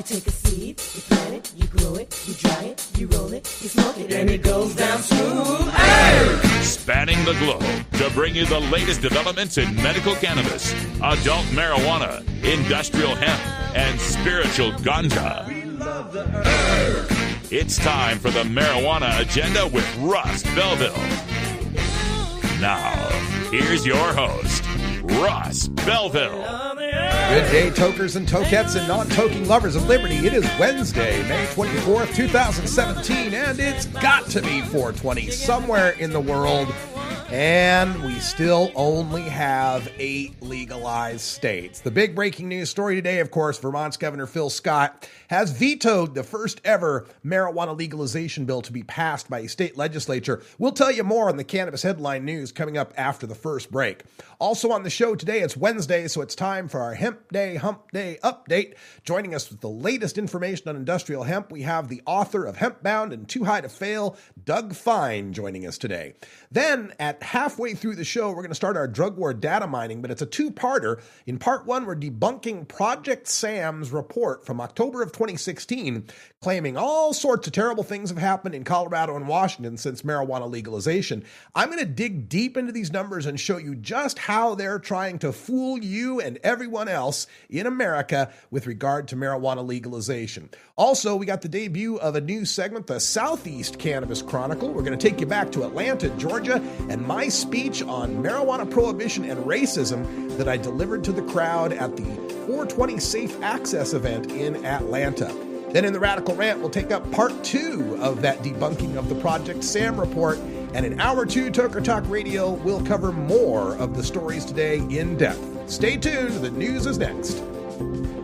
You take a seed, you plant it, you grow it, you dry it, you roll it, you smoke it, and it goes down smooth. Hey! Spanning the globe to bring you the latest developments in medical cannabis, adult marijuana, industrial hemp, and spiritual ganja. We love the herb. It's time for the Marijuana Agenda with Russ Belville. Now, here's your host, Russ Belville. Good day, tokers and tokettes and non-toking lovers of liberty. It is Wednesday, May 24th, 2017, and it's got to be 420 somewhere in the world. And we still only have 8 legalized states. The big breaking news story today, of course, Vermont's Governor Phil Scott has vetoed the first ever marijuana legalization bill to be passed by a state legislature. We'll tell you more on the Cannabis headline news coming up after the first break. Also on the show today, it's Wednesday, so it's time for our Hempday Humpday update. Joining us with the latest information on industrial hemp, we have the author of Hemp Bound and Too High to Fail, Doug Fine, joining us today. Then, at halfway through the show, we're going to start our drug war data mining, but it's a two-parter. In part one, we're debunking Project Sam's report from October of 2016, claiming all sorts of terrible things have happened in Colorado and Washington since marijuana legalization. I'm going to dig deep into these numbers and show you just how they're trying to fool you and everyone else in America with regard to marijuana legalization. Also, we got the debut of a new segment, the Southeast Cannabis Chronicle. We're going to take you back to Atlanta, Georgia, and my speech on marijuana prohibition and racism that I delivered to the crowd at the 420 Safe Access event in Atlanta. Then in the Radical Rant, we'll take up part 2 of that debunking of the Project Sam report. And in hour 2, Toker Talk Radio, we'll cover more of the stories today in depth. Stay tuned. The news is next.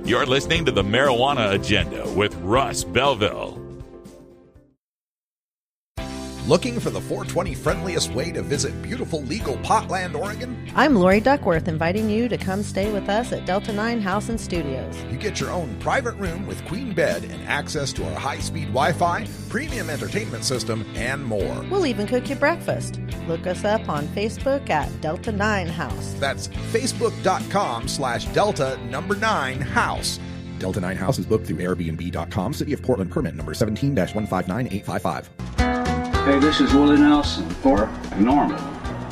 You're listening to the Marijuana Agenda with Russ Belville. Looking for the 420 friendliest way to visit beautiful legal Potland, Oregon? I'm Lori Duckworth, inviting you to come stay with us at Delta 9 House and Studios. You get your own private room with queen bed and access to our high-speed Wi-Fi, premium entertainment system, and more. We'll even cook you breakfast. Look us up on Facebook at Delta 9 House. That's facebook.com/Delta9House. Delta 9 House is booked through Airbnb.com. City of Portland permit number 17-159855. Hey, this is Willie Nelson for Normal.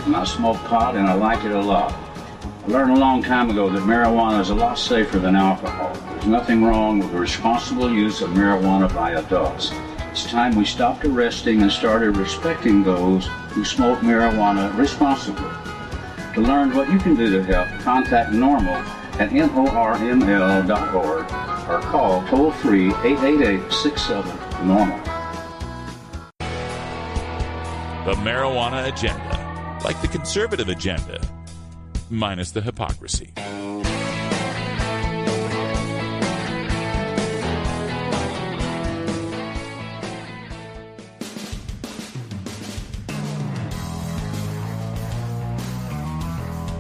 And I smoke pot and I like it a lot. I learned a long time ago that marijuana is a lot safer than alcohol. There's nothing wrong with the responsible use of marijuana by adults. It's time we stopped arresting and started respecting those who smoke marijuana responsibly. To learn what you can do to help, contact Normal at NORML.org or call toll-free 888-67-NORMAL. The Marijuana Agenda, like the conservative agenda, minus the hypocrisy.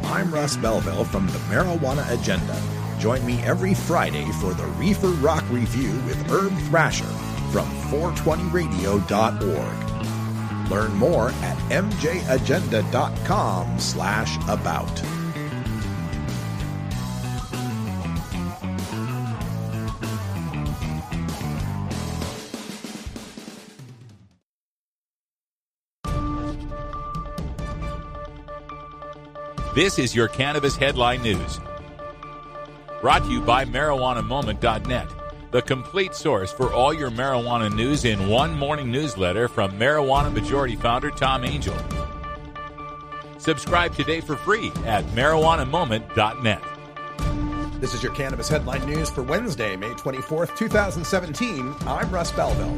I'm Russ Belville from the Marijuana Agenda. Join me every Friday for the Reefer Rock Review with Herb Thrasher from 420radio.org. Learn more at mjagenda.com/about. This is your Cannabis Headline News. Brought to you by MarijuanaMoment.net, the complete source for all your marijuana news in one morning newsletter from Marijuana Majority Founder Tom Angel. Subscribe today for free at MarijuanaMoment.net. This is your Cannabis Headline News for Wednesday, May 24th, 2017. I'm Russ Belville.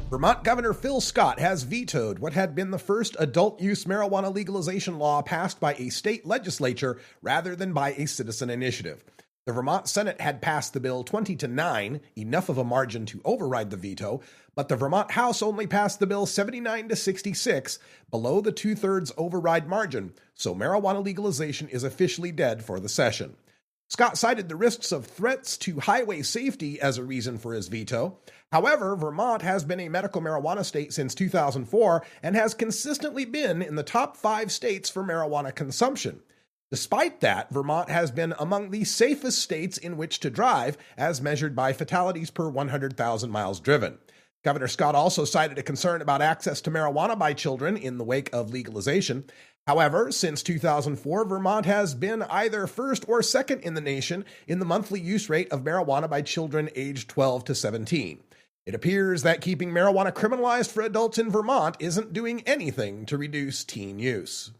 Vermont Governor Phil Scott has vetoed what had been the first adult-use marijuana legalization law passed by a state legislature rather than by a citizen initiative. The Vermont Senate had passed the bill 20-9, enough of a margin to override the veto, but the Vermont House only passed the bill 79-66, below the two-thirds override margin, so marijuana legalization is officially dead for the session. Scott cited the risks of threats to highway safety as a reason for his veto. However, Vermont has been a medical marijuana state since 2004 and has consistently been in the top 5 states for marijuana consumption. Despite that, Vermont has been among the safest states in which to drive, as measured by fatalities per 100,000 miles driven. Governor Scott also cited a concern about access to marijuana by children in the wake of legalization. However, since 2004, Vermont has been either first or second in the nation in the monthly use rate of marijuana by children aged 12 to 17. It appears that keeping marijuana criminalized for adults in Vermont isn't doing anything to reduce teen use.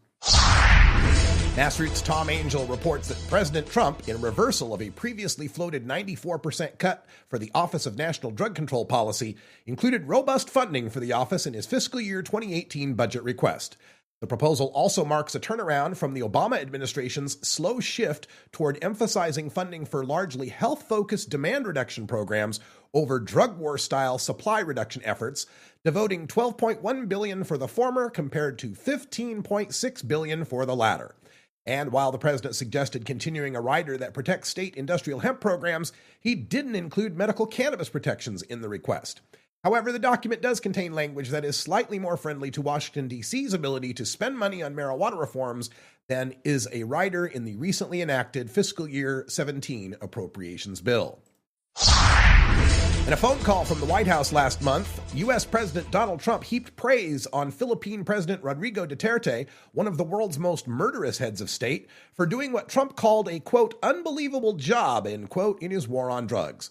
Nassroots Tom Angel reports that President Trump, in reversal of a previously floated 94% cut for the Office of National Drug Control Policy, included robust funding for the office in his fiscal year 2018 budget request. The proposal also marks a turnaround from the Obama administration's slow shift toward emphasizing funding for largely health-focused demand reduction programs over drug war-style supply reduction efforts, devoting $12.1 billion for the former compared to $15.6 billion for the latter. And while the president suggested continuing a rider that protects state industrial hemp programs, he didn't include medical cannabis protections in the request. However, the document does contain language that is slightly more friendly to Washington, D.C.'s ability to spend money on marijuana reforms than is a rider in the recently enacted fiscal year 17 appropriations bill. In a phone call from the White House last month, U.S. President Donald Trump heaped praise on Philippine President Rodrigo Duterte, one of the world's most murderous heads of state, for doing what Trump called a, quote, unbelievable job, end quote, in his war on drugs.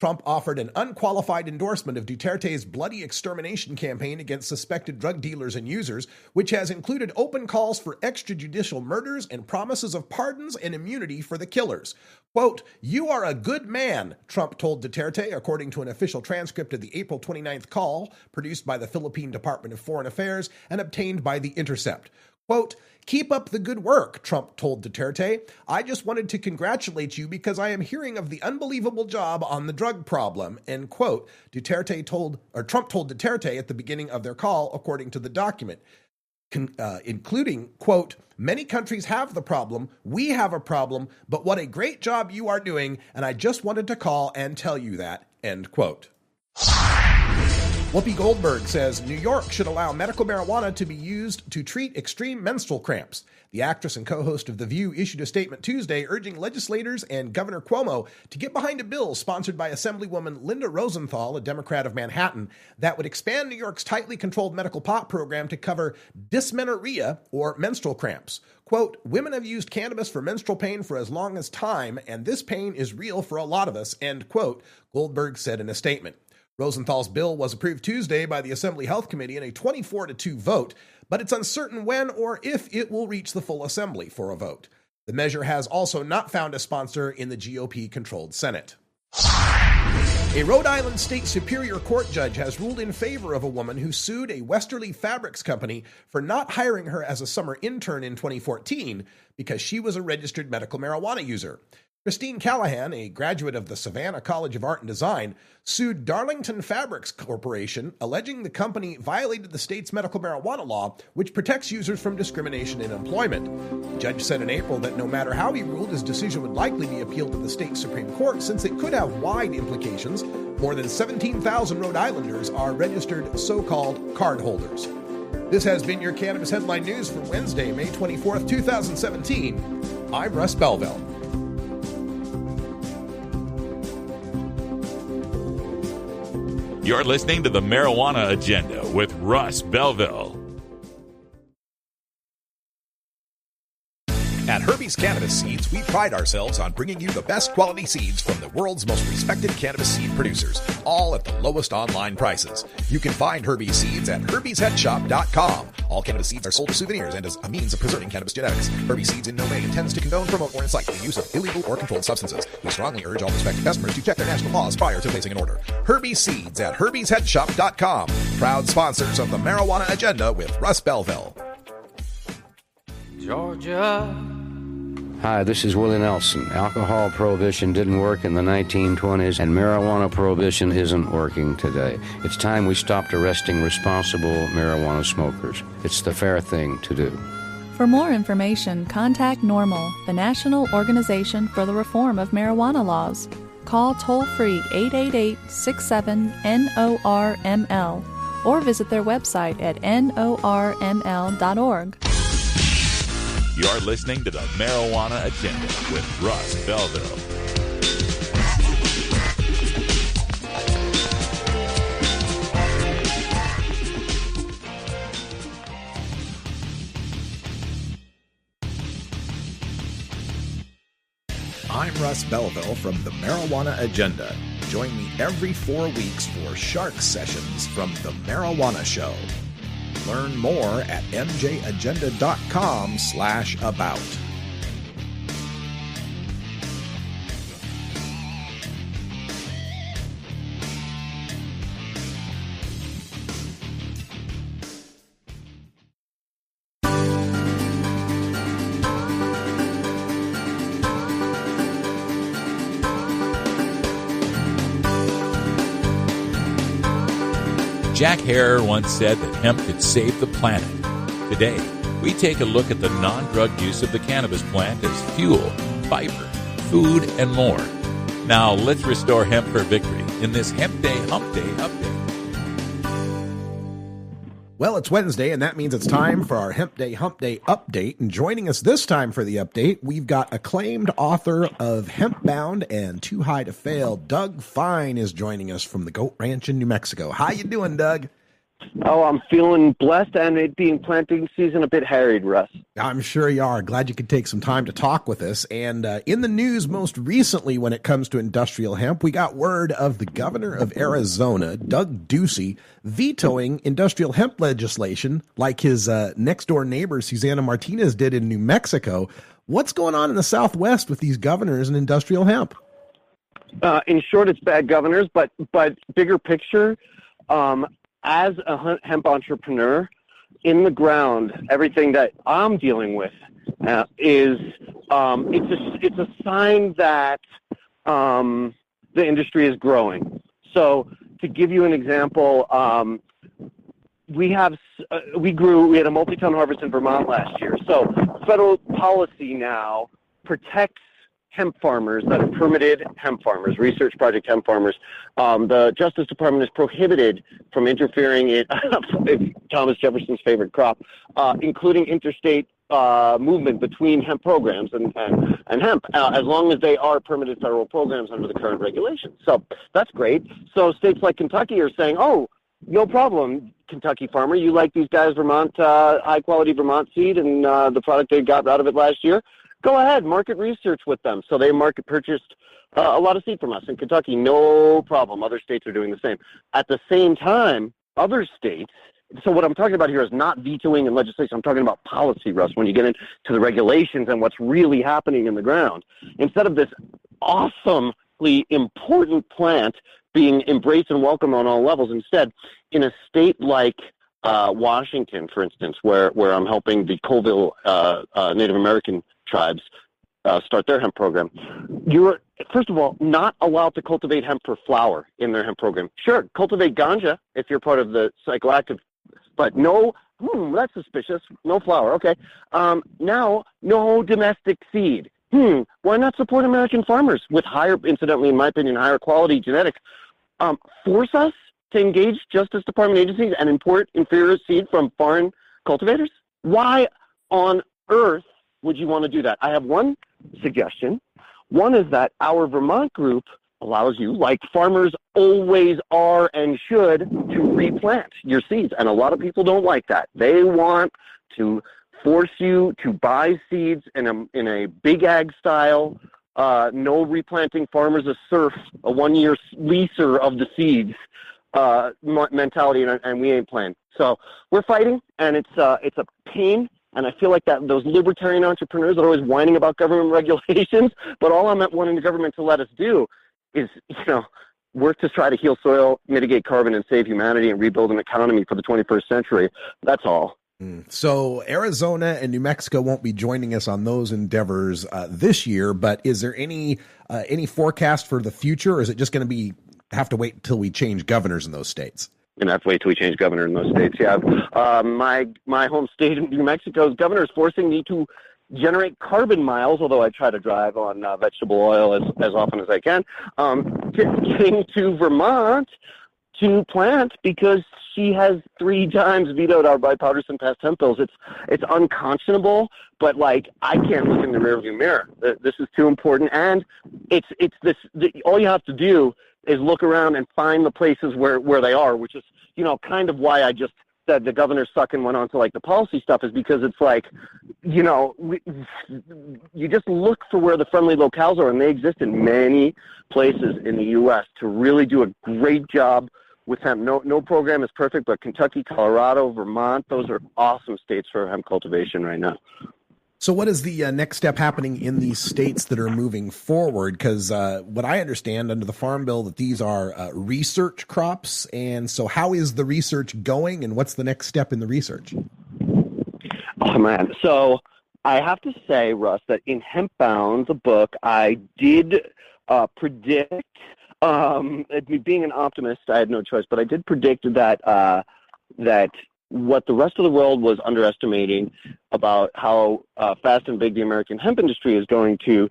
Trump offered an unqualified endorsement of Duterte's bloody extermination campaign against suspected drug dealers and users, which has included open calls for extrajudicial murders and promises of pardons and immunity for the killers. Quote, "You are a good man," Trump told Duterte, according to an official transcript of the April 29th call produced by the Philippine Department of Foreign Affairs and obtained by The Intercept. Quote, "Keep up the good work," Trump told Duterte. "I just wanted to congratulate you because I am hearing of the unbelievable job on the drug problem," end quote. Trump told Duterte at the beginning of their call, according to the document, including, quote, "Many countries have the problem, we have a problem, but what a great job you are doing, and I just wanted to call and tell you that," end quote. Whoopi Goldberg says New York should allow medical marijuana to be used to treat extreme menstrual cramps. The actress and co-host of The View issued a statement Tuesday urging legislators and Governor Cuomo to get behind a bill sponsored by Assemblywoman Linda Rosenthal, a Democrat of Manhattan, that would expand New York's tightly controlled medical pot program to cover dysmenorrhea, or menstrual cramps. Quote, "Women have used cannabis for menstrual pain for as long as time, and this pain is real for a lot of us," end quote, Goldberg said in a statement. Rosenthal's bill was approved Tuesday by the Assembly Health Committee in a 24-2 vote, but it's uncertain when or if it will reach the full Assembly for a vote. The measure has also not found a sponsor in the GOP-controlled Senate. A Rhode Island State Superior Court judge has ruled in favor of a woman who sued a Westerly Fabrics company for not hiring her as a summer intern in 2014 because she was a registered medical marijuana user. Christine Callahan, a graduate of the Savannah College of Art and Design, sued Darlington Fabrics Corporation, alleging the company violated the state's medical marijuana law, which protects users from discrimination in employment. The judge said in April that no matter how he ruled, his decision would likely be appealed to the state Supreme Court since it could have wide implications. More than 17,000 Rhode Islanders are registered so-called card holders. This has been your Cannabis Headline News for Wednesday, May 24th, 2017. I'm Russ Belville. You're listening to the Marijuana Agenda with Russ Belville. At Herbie's Cannabis Seeds, we pride ourselves on bringing you the best quality seeds from the world's most respected cannabis seed producers, all at the lowest online prices. You can find Herbie's Seeds at herbiesheadshop.com. All cannabis seeds are sold as souvenirs and as a means of preserving cannabis genetics. Herbie's Seeds in no way intends to condone, promote, or incite the use of illegal or controlled substances. We strongly urge all prospective customers to check their national laws prior to placing an order. Herbie's Seeds at herbiesheadshop.com. Proud sponsors of the Marijuana Agenda with Russ Belville. Georgia. Hi, this is Willie Nelson. Alcohol prohibition didn't work in the 1920s, and marijuana prohibition isn't working today. It's time we stopped arresting responsible marijuana smokers. It's the fair thing to do. For more information, contact NORML, the National Organization for the Reform of Marijuana Laws. Call toll-free 888-67-NORML or visit their website at norml.org. You're listening to the Marijuana Agenda with Russ Belville. I'm Russ Belville from the Marijuana Agenda. Join me every 4 weeks for Shark Sessions from The Marijuana Show. Learn more at mjagenda.com/about. Jack Herer once said that hemp could save the planet. Today, we take a look at the non-drug use of the cannabis plant as fuel, fiber, food, and more. Now, let's restore hemp for victory in this Hempday Humpday update. Well, it's Wednesday, and that means it's time for our Hempday Humpday update. And joining us this time for the update, we've got acclaimed author of Hemp Bound and Too High to Fail, Doug Fine, is joining us from the Goat Ranch in New Mexico. How you doing, Doug? Oh, I'm feeling blessed, and it being planting season a bit harried, Russ. I'm sure you are. Glad you could take some time to talk with us. And in the news most recently when it comes to industrial hemp, we got word of the governor of Arizona, Doug Ducey, vetoing industrial hemp legislation like his next-door neighbor, Susana Martinez, did in New Mexico. What's going on in the Southwest with these governors and industrial hemp? In short, it's bad governors, but bigger picture, as a hemp entrepreneur, in the ground, everything that I'm dealing with is it's a sign that the industry is growing. So to give you an example, we had a multi-ton harvest in Vermont last year. So federal policy now protects hemp farmers that are permitted hemp farmers, research project hemp farmers. The Justice Department is prohibited from interfering in Thomas Jefferson's favorite crop, including interstate movement between hemp programs and hemp, as long as they are permitted federal programs under the current regulations. So that's great. So states like Kentucky are saying, oh, no problem, Kentucky farmer. You like these guys' Vermont, high-quality Vermont seed and the product they got out of it last year? Go ahead, market research with them. So they market purchased a lot of seed from us in Kentucky, no problem. Other states are doing the same. At the same time, other states, so what I'm talking about here is not vetoing and legislation. I'm talking about policy, Russ, when you get into the regulations and what's really happening in the ground. Instead of this awesomely important plant being embraced and welcomed on all levels, instead, in a state like Washington, for instance, where I'm helping the Colville Native American tribes start their hemp program, you're, first of all, not allowed to cultivate hemp for flower in their hemp program. Sure, cultivate ganja if you're part of the psychoactive, but no, that's suspicious, no flower, okay. Now, no domestic seed. Why not support American farmers with higher, incidentally, in my opinion, higher quality genetics? Force us to engage Justice Department agencies and import inferior seed from foreign cultivators? Why on earth would you want to do that? I have one suggestion. One is that our Vermont group allows you, like farmers always are and should, to replant your seeds. And a lot of people don't like that. They want to force you to buy seeds in a big ag style, no replanting, farmers a serf, a 1-year leaser of the seeds mentality, and we ain't playing. So we're fighting, and it's a pain. And I feel like that those libertarian entrepreneurs are always whining about government regulations, but all I'm wanting the government to let us do is, work to try to heal soil, mitigate carbon, and save humanity and rebuild an economy for the 21st century. That's all. So Arizona and New Mexico won't be joining us on those endeavors this year, but is there any forecast for the future, or is it just going to have to wait until we change governors in those states? And have to wait till we change governor in those states. Yeah, my home state of New Mexico's governor is forcing me to generate carbon miles, although I try to drive on vegetable oil as often as I can. Getting to Vermont to plant because she has 3 times vetoed our bipartisan passed hemp bills. It's unconscionable, but like I can't look in the rearview mirror. This is too important, and all you have to do is look around and find the places where they are, which is kind of why I just said the governors suck and went on to like the policy stuff, is because it's like you just look for where the friendly locales are, and they exist in many places in the U.S. to really do a great job with hemp. No program is perfect, but Kentucky, Colorado, Vermont, those are awesome states for hemp cultivation right now. So what is the next step happening in these states that are moving forward? Because what I understand under the Farm Bill that these are research crops. And so how is the research going, and what's the next step in the research? Oh, man. So I have to say, Russ, that in Hemp Bound, the book, I did predict, being an optimist, I had no choice, but I did predict that what the rest of the world was underestimating about how fast and big the American hemp industry is going to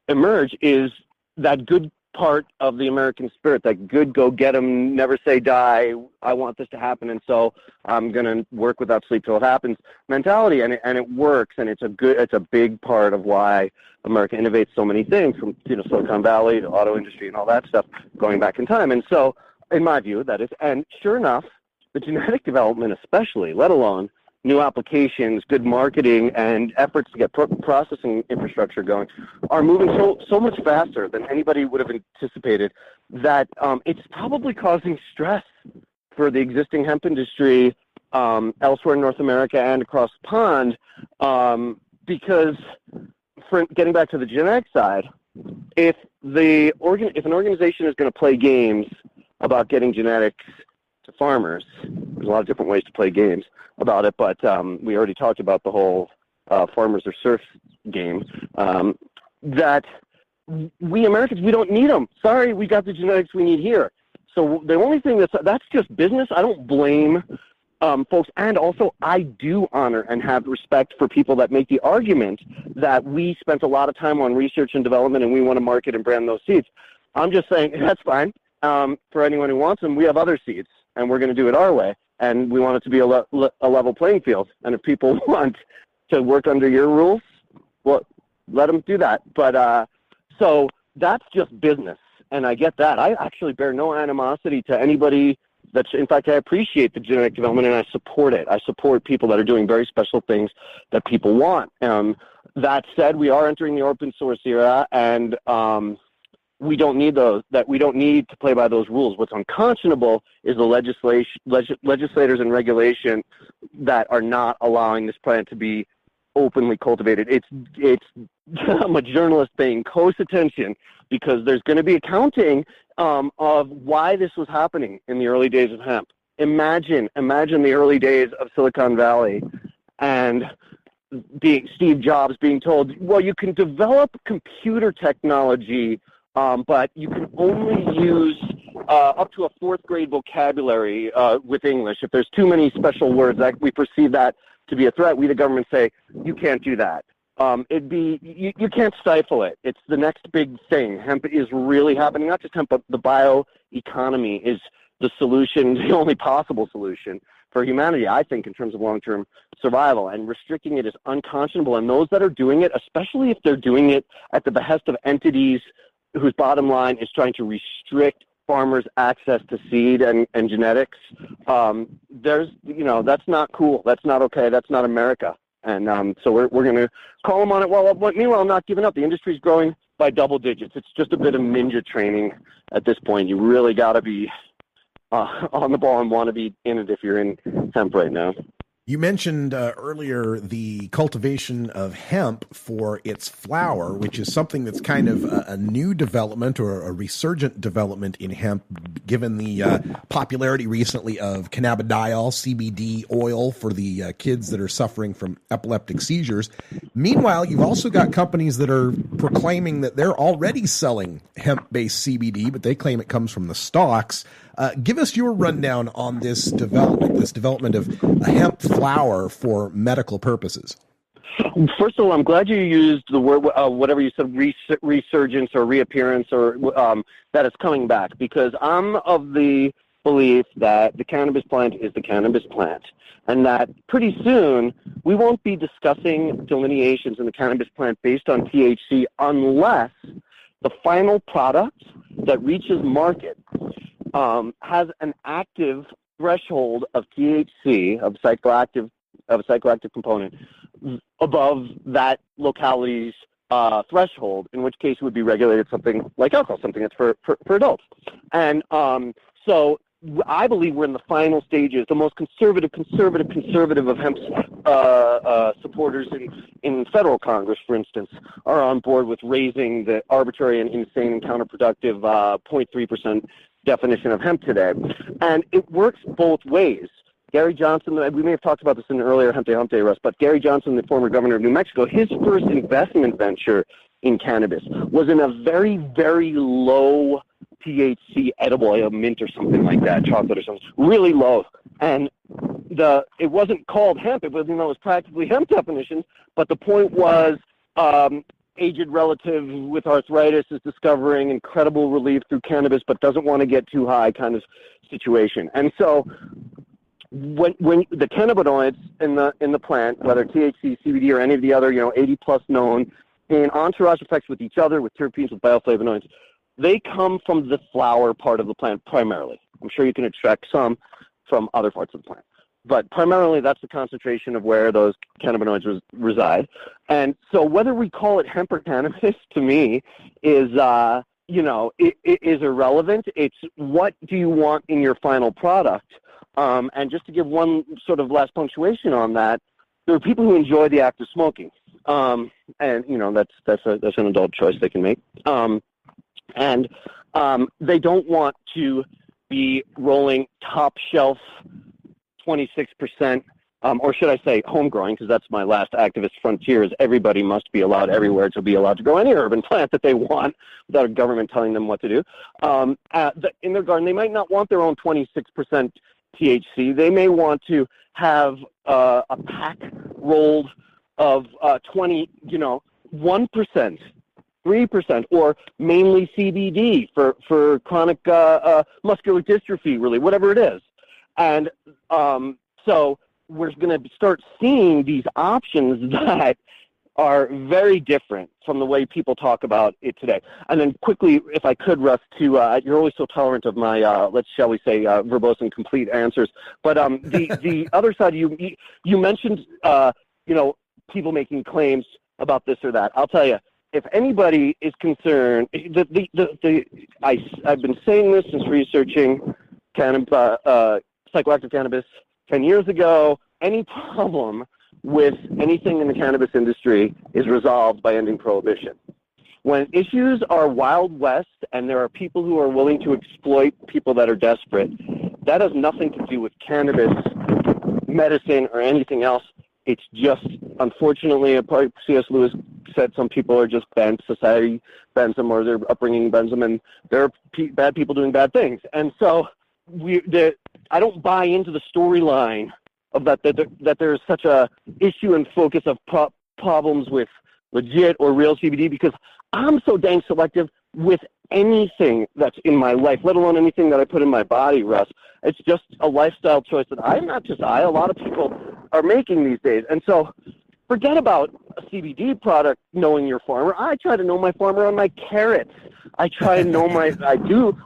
emerge is that good part of the American spirit, that good go get 'em, never say die, I want this to happen, and so I'm going to work without sleep till it happens mentality, and it works, and it's a big part of why America innovates so many things, from Silicon Valley to auto industry and all that stuff going back in time. And so in my view, that is, and sure enough, the genetic development especially, let alone new applications, good marketing, and efforts to get processing infrastructure going, are moving so much faster than anybody would have anticipated that it's probably causing stress for the existing hemp industry elsewhere in North America and across the pond, because, for getting back to the genetic side, if an organization is going to play games about getting genetics to farmers, there's a lot of different ways to play games about it, but we already talked about the whole farmers or serfs game, that we Americans, we don't need them. Sorry, we got the genetics we need here. So the only thing that's just business. I don't blame folks, and also I do honor and have respect for people that make the argument that we spent a lot of time on research and development and we want to market and brand those seeds. I'm just saying that's fine for anyone who wants them. We have other seeds, and we're going to do it our way, and we want it to be a level playing field. And if people want to work under your rules, well, let them do that. But so that's just business, and I get that. I actually bear no animosity to anybody. In fact, I appreciate the genetic development, and I support it. I support people that are doing very special things that people want. That said, we are entering the open source era, and we don't need those. That we don't need to play by those rules. What's unconscionable is the legislators and regulation that are not allowing this plant to be openly cultivated. It's I'm a journalist paying close attention, because there's going to be accounting of why this was happening in the early days of hemp. Imagine the early days of Silicon Valley and Steve Jobs being told, well, you can develop computer technology, but you can only use up to a 4th grade vocabulary with English. If there's too many special words, that we perceive that to be a threat, we the government say, you can't do that. You can't stifle it. It's the next big thing. Hemp is really happening. Not just hemp, but the bioeconomy is the solution, the only possible solution for humanity, I think, in terms of long-term survival. And restricting it is unconscionable. And those that are doing it, especially if they're doing it at the behest of entities whose bottom line is trying to restrict farmers' access to seed and genetics, that's not cool. That's not okay. That's not America. And so we're going to call them on it. Well, meanwhile, I'm not giving up. The industry's growing by double digits. It's just a bit of ninja training at this point. You really got to be on the ball and want to be in it if you're in hemp right now. You mentioned earlier the cultivation of hemp for its flower, which is something that's kind of a new development or a resurgent development in hemp, given the popularity recently of cannabidiol, CBD oil for the kids that are suffering from epileptic seizures. Meanwhile, you've also got companies that are proclaiming that they're already selling hemp-based CBD, but they claim it comes from the stalks. Give us your rundown on this development of a hemp flower for medical purposes. First of all, I'm glad you used the word, whatever you said, resurgence or reappearance, or that it's coming back, because I'm of the belief that the cannabis plant is the cannabis plant, and that pretty soon we won't be discussing delineations in the cannabis plant based on THC unless the final product that reaches market has an active threshold of THC, of psychoactive component, above that locality's threshold, in which case it would be regulated something like alcohol, something that's for adults. And so I believe we're in the final stages. The most conservative of hemp's supporters in federal Congress, for instance, are on board with raising the arbitrary and insane and counterproductive 0.3% definition of hemp today. And it works both ways. Gary Johnson, we may have talked about this in an earlier Hempday Humpday, Russ, but Gary Johnson, the former governor of New Mexico, his first investment venture in cannabis was in a very, very low THC edible, a mint or something like that, chocolate or something, really low. And it wasn't called hemp, it was practically hemp definitions, but the point was aged relative with arthritis is discovering incredible relief through cannabis but doesn't want to get too high kind of situation. And so when the cannabinoids in the plant, whether THC, CBD, or any of the other 80 plus known, in entourage effects with each other, with terpenes, with bioflavonoids, they come from the flower part of the plant primarily. I'm sure you can extract some from other parts of the plant, but primarily that's the concentration of where those cannabinoids reside. And so whether we call it hemp or cannabis, to me, is it is irrelevant. It's what do you want in your final product. And just to give one sort of last punctuation on that, there are people who enjoy the act of smoking, and that's an adult choice they can make. And they don't want to be rolling top shelf 26%, or should I say homegrown, because that's my last activist frontier, is everybody must be allowed everywhere to be allowed to grow any urban plant that they want without a government telling them what to do. In their garden, they might not want their own 26% THC. They may want to have a pack rolled of 1%, 3%, or mainly CBD for chronic muscular dystrophy, really, whatever it is. And so we're going to start seeing these options that are very different from the way people talk about it today. And then quickly, if I could, Russ, you're always so tolerant of my, shall we say, verbose and complete answers. But the other side, you mentioned, people making claims about this or that. I'll tell you, if anybody is concerned, I've been saying this since researching psychoactive cannabis 10 years ago. Any problem with anything in the cannabis industry is resolved by ending prohibition. When issues are Wild West and there are people who are willing to exploit people that are desperate, that has nothing to do with cannabis, medicine, or anything else. It's just, unfortunately, C.S. Lewis said some people are just bent, society bends them, or their upbringing bends them, and there are bad people doing bad things. And so I don't buy into the storyline of that there's such a issue and focus of problems with legit or real CBD, because I'm so dang selective with anything that's in my life, let alone anything that I put in my body, Russ. It's just a lifestyle choice that a lot of people are making these days. And so forget about a CBD product knowing your farmer. I try to know my farmer on my carrots. I try to know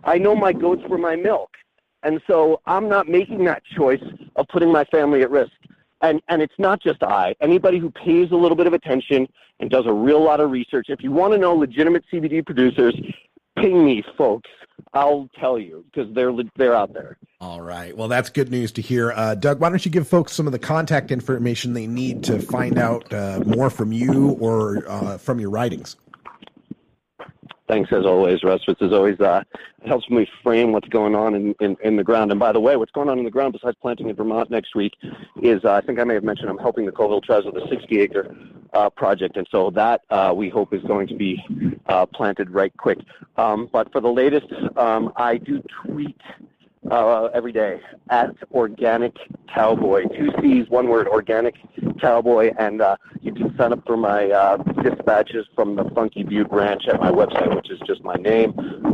I know my goats for my milk. And so I'm not making that choice of putting my family at risk. And it's not just anybody who pays a little bit of attention and does a real lot of research. If you want to know legitimate CBD producers, ping me, folks. I'll tell you, because they're out there. All right. Well, that's good news to hear. Doug, why don't you give folks some of the contact information they need to find out more from you or from your writings? Thanks, as always, Russ. This is always it helps me frame what's going on in the ground. And by the way, what's going on in the ground besides planting in Vermont next week is, I think I may have mentioned, I'm helping the Colville Tribes with a 60-acre project. And so that we hope is going to be planted right quick. But for the latest, I do tweet every day at Organic Cowboy, 2 C's, one word, Organic Cowboy, and you can sign up for my dispatches from the Funky Butte Ranch at my website, which is just my name,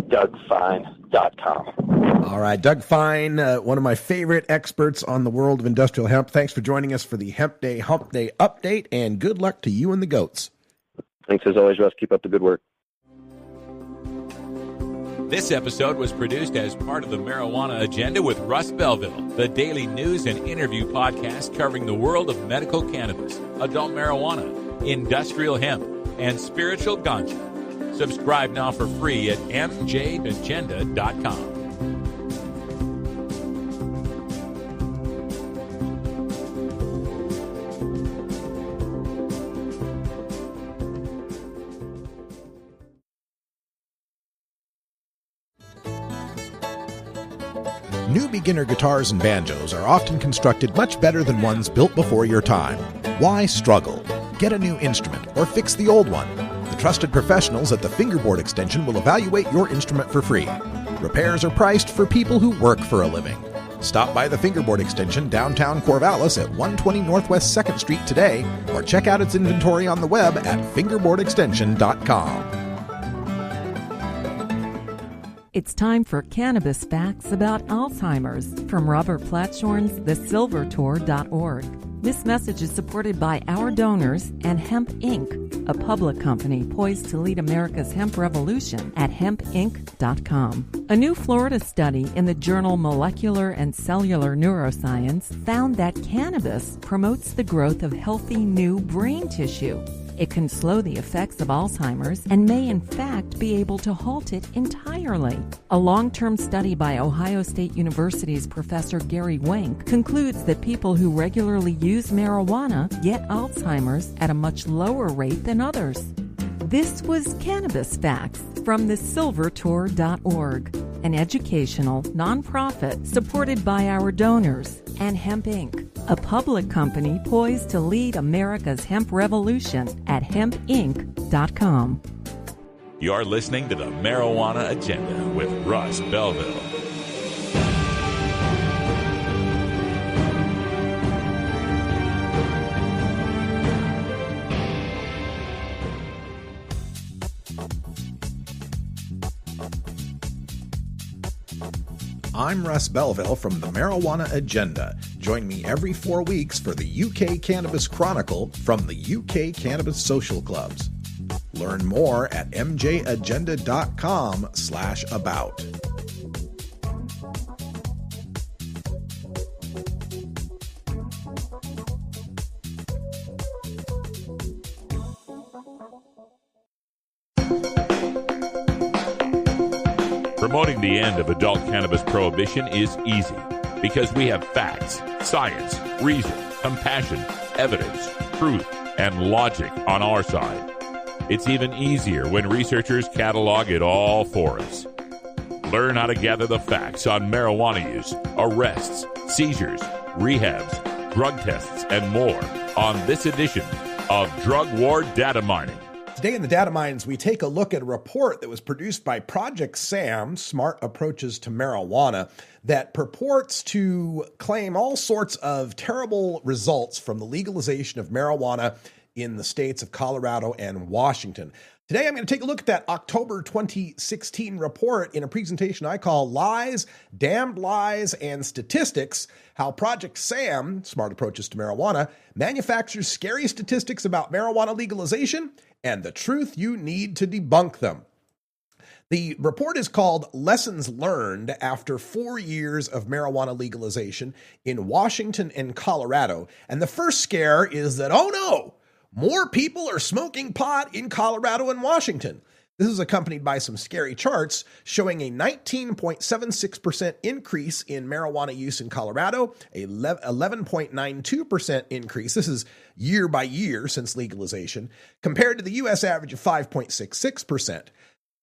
DougFine.com. All right, Doug Fine, one of my favorite experts on the world of industrial hemp. Thanks for joining us for the Hempday Humpday update, and good luck to you and the goats. Thanks as always, Russ. Keep up the good work. This episode was produced as part of the Marijuana Agenda with Russ Belville, the daily news and interview podcast covering the world of medical cannabis, adult marijuana, industrial hemp, and spiritual ganja. Subscribe now for free at mjagenda.com. New beginner guitars and banjos are often constructed much better than ones built before your time. Why struggle? Get a new instrument or fix the old one. The trusted professionals at the Fingerboard Extension will evaluate your instrument for free. Repairs are priced for people who work for a living. Stop by the Fingerboard Extension downtown Corvallis at 120 Northwest 2nd Street today, or check out its inventory on the web at fingerboardextension.com. It's time for Cannabis Facts about Alzheimer's from Robert Platshorn's thesilvertour.org. This message is supported by our donors and Hemp Inc., a public company poised to lead America's hemp revolution at hempinc.com. A new Florida study in the journal Molecular and Cellular Neuroscience found that cannabis promotes the growth of healthy new brain tissue. It can slow the effects of Alzheimer's and may in fact be able to halt it entirely. A long-term study by Ohio State University's Professor Gary Wenk concludes that people who regularly use marijuana get Alzheimer's at a much lower rate than others. This was Cannabis Facts from thesilvertour.org, an educational nonprofit supported by our donors and Hemp Inc., a public company poised to lead America's hemp revolution at hempinc.com. You're listening to the Marijuana Agenda with Russ Belville. I'm Russ Belville from the Marijuana Agenda. Join me every 4 weeks for the UK Cannabis Chronicle from the UK Cannabis Social Clubs. Learn more at mjagenda.com/about. Promoting the end of adult cannabis prohibition is easy because we have facts, science, reason, compassion, evidence, truth, and logic on our side. It's even easier when researchers catalog it all for us. Learn how to gather the facts on marijuana use, arrests, seizures, rehabs, drug tests, and more on this edition of Drug War Data Mining. Today in the Data Mines, we take a look at a report that was produced by Project SAM, Smart Approaches to Marijuana, that purports to claim all sorts of terrible results from the legalization of marijuana in the states of Colorado and Washington. Today, I'm going to take a look at that October 2016 report in a presentation I call Lies, Damned Lies, and Statistics, how Project SAM, Smart Approaches to Marijuana, manufactures scary statistics about marijuana legalization and the truth you need to debunk them. The report is called Lessons Learned After 4 Years of Marijuana Legalization in Washington and Colorado. And the first scare is that, oh no, more people are smoking pot in Colorado and Washington. This is accompanied by some scary charts showing a 19.76% increase in marijuana use in Colorado, a 11.92% increase. This is year by year since legalization, compared to the U.S. average of 5.66%.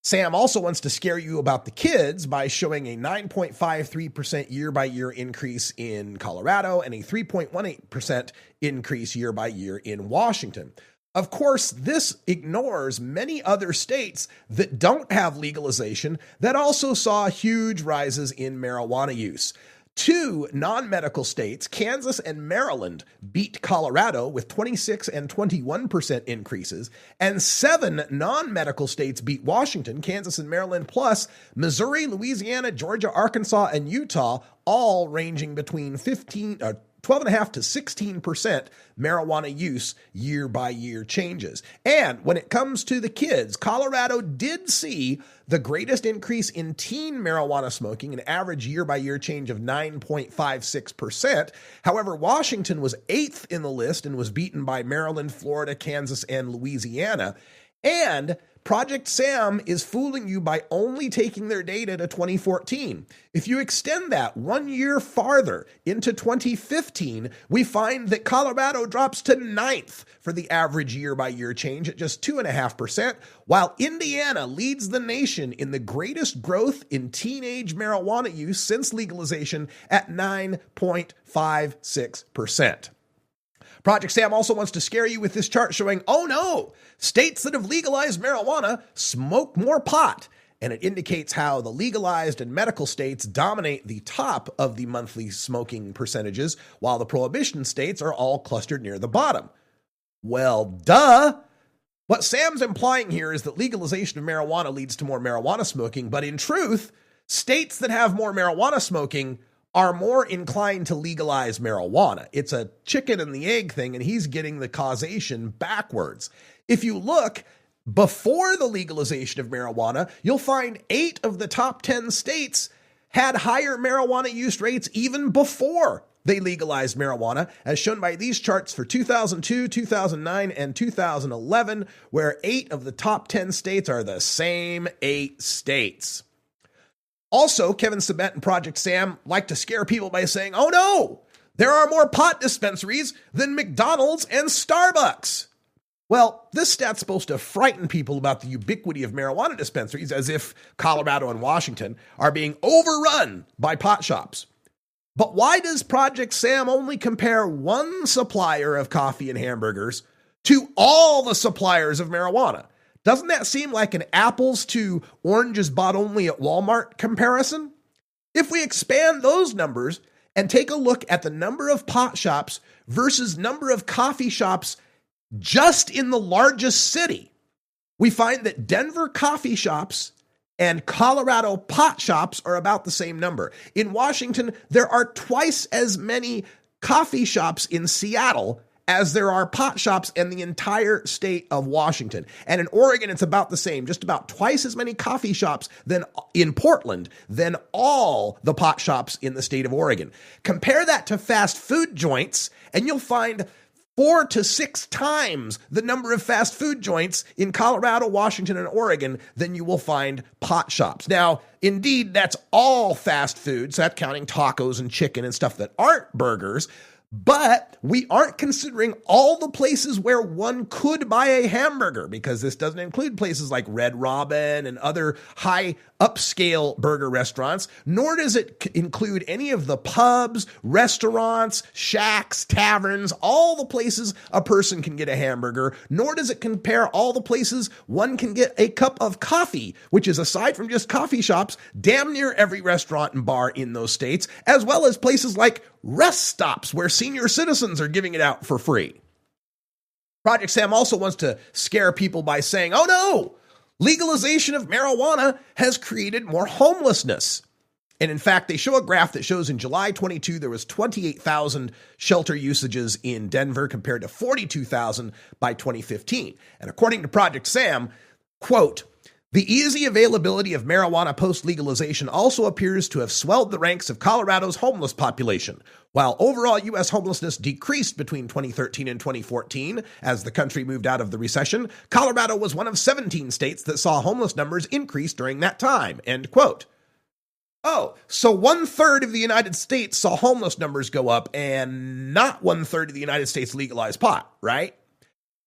Sam also wants to scare you about the kids by showing a 9.53% year-by-year increase in Colorado and a 3.18% increase year-by-year in Washington. Of course, this ignores many other states that don't have legalization that also saw huge rises in marijuana use. 2 non-medical states, Kansas and Maryland, beat Colorado with 26 and 21% increases, and 7 non-medical states beat Washington, Kansas and Maryland, plus Missouri, Louisiana, Georgia, Arkansas, and Utah, all ranging between 12.5% to 16% marijuana use year-by-year changes. And when it comes to the kids, Colorado did see the greatest increase in teen marijuana smoking, an average year-by-year change of 9.56%. However, Washington was 8th in the list and was beaten by Maryland, Florida, Kansas, and Louisiana. And Project Sam is fooling you by only taking their data to 2014. If you extend that 1 year farther into 2015, we find that Colorado drops to 9th for the average year-by-year change at just 2.5%, while Indiana leads the nation in the greatest growth in teenage marijuana use since legalization at 9.56%. Project Sam also wants to scare you with this chart showing, oh no, states that have legalized marijuana smoke more pot. And it indicates how the legalized and medical states dominate the top of the monthly smoking percentages, while the prohibition states are all clustered near the bottom. Well, duh. What Sam's implying here is that legalization of marijuana leads to more marijuana smoking, but in truth, states that have more marijuana smoking are more inclined to legalize marijuana. It's a chicken and the egg thing, and he's getting the causation backwards. If you look before the legalization of marijuana, you'll find 8 of the top 10 states had higher marijuana use rates even before they legalized marijuana, as shown by these charts for 2002, 2009, and 2011, where 8 of the top 10 states are the same 8 states. Also, Kevin Sabet and Project Sam like to scare people by saying, oh no, there are more pot dispensaries than McDonald's and Starbucks. Well, this stat's supposed to frighten people about the ubiquity of marijuana dispensaries, as if Colorado and Washington are being overrun by pot shops. But why does Project Sam only compare one supplier of coffee and hamburgers to all the suppliers of marijuana? Doesn't that seem like an apples to oranges bought only at Walmart comparison? If we expand those numbers and take a look at the number of pot shops versus number of coffee shops just in the largest city, we find that Denver coffee shops and Colorado pot shops are about the same number. In Washington, there are twice as many coffee shops in Seattle as there are pot shops in the entire state of Washington. And in Oregon, it's about the same, just about twice as many coffee shops than in Portland than all the pot shops in the state of Oregon. Compare that to fast food joints, and you'll find 4 to 6 times the number of fast food joints in Colorado, Washington, and Oregon than you will find pot shops. Now, indeed, that's all fast food, so that's counting tacos and chicken and stuff that aren't burgers. But we aren't considering all the places where one could buy a hamburger, because this doesn't include places like Red Robin and other high upscale burger restaurants, nor does it include any of the pubs, restaurants, shacks, taverns, all the places a person can get a hamburger, nor does it compare all the places one can get a cup of coffee, which is, aside from just coffee shops, damn near every restaurant and bar in those states, as well as places like rest stops where senior citizens are giving it out for free. Project Sam also wants to scare people by saying, oh no, legalization of marijuana has created more homelessness. And in fact, they show a graph that shows in July 22, there was 28,000 shelter usages in Denver compared to 42,000 by 2015. And according to Project Sam, quote, the easy availability of marijuana post-legalization also appears to have swelled the ranks of Colorado's homeless population. While overall U.S. homelessness decreased between 2013 and 2014 as the country moved out of the recession, Colorado was one of 17 states that saw homeless numbers increase during that time, end quote. Oh, so 1/3 of the United States saw homeless numbers go up and not 1/3 of the United States legalized pot, right?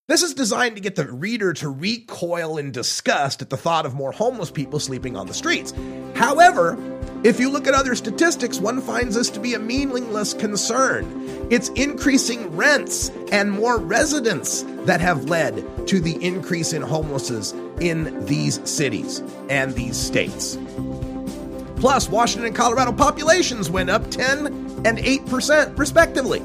This is designed to get the reader to recoil in disgust at the thought of more homeless people sleeping on the streets. However, if you look at other statistics, one finds this to be a meaningless concern. It's increasing rents and more residents that have led to the increase in homelessness in these cities and these states. Plus, Washington and Colorado populations went up 10 and 8%, respectively.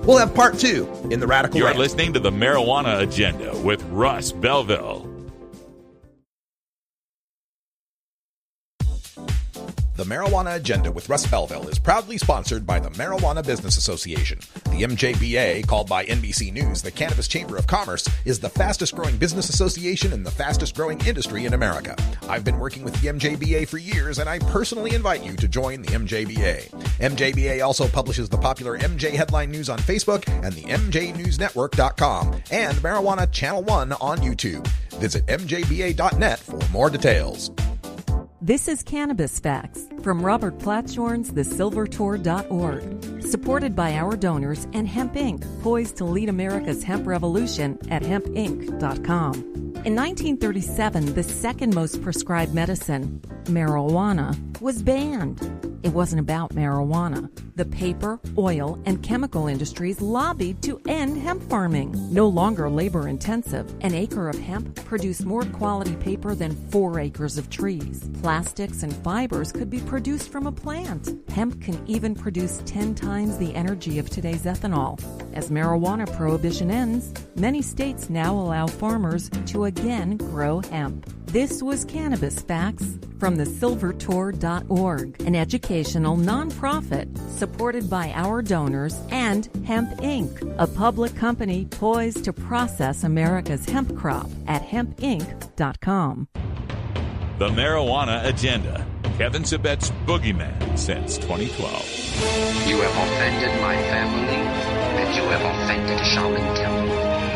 We'll have part 2 in the Radical You're Rant. listening to the Marijuana Agenda with Russ Belville. The Marijuana Agenda with Russ Belville is proudly sponsored by the Marijuana Business Association. The MJBA, called by NBC News the Cannabis Chamber of Commerce, is the fastest growing business association and the fastest growing industry in America. I've been working with the MJBA for years, and I personally invite you to join the MJBA. MJBA also publishes the popular MJ Headline News on Facebook and the MJNewsNetwork.com and Marijuana Channel 1 on YouTube. Visit MJBA.net for more details. This is Cannabis Facts from Robert Platshorn's thesilvertour.org, supported by our donors and Hemp Inc., poised to lead America's hemp revolution at hempinc.com. In 1937, the second most prescribed medicine, marijuana, was banned. It wasn't about marijuana. The paper, oil, and chemical industries lobbied to end hemp farming. No longer labor intensive, an acre of hemp produced more quality paper than 4 acres of trees. Plastics and fibers could be produced from a plant. Hemp can even produce 10 times the energy of today's ethanol. As marijuana prohibition ends, many states now allow farmers to again grow hemp. This was Cannabis Facts from thesilvertour.org, an educational nonprofit supported by our donors and Hemp Inc., a public company poised to process America's hemp crop at hempinc.com. The Marijuana Agenda. Kevin Sabet's boogeyman since 2012. You have offended my family, and you have offended Shaman Temple.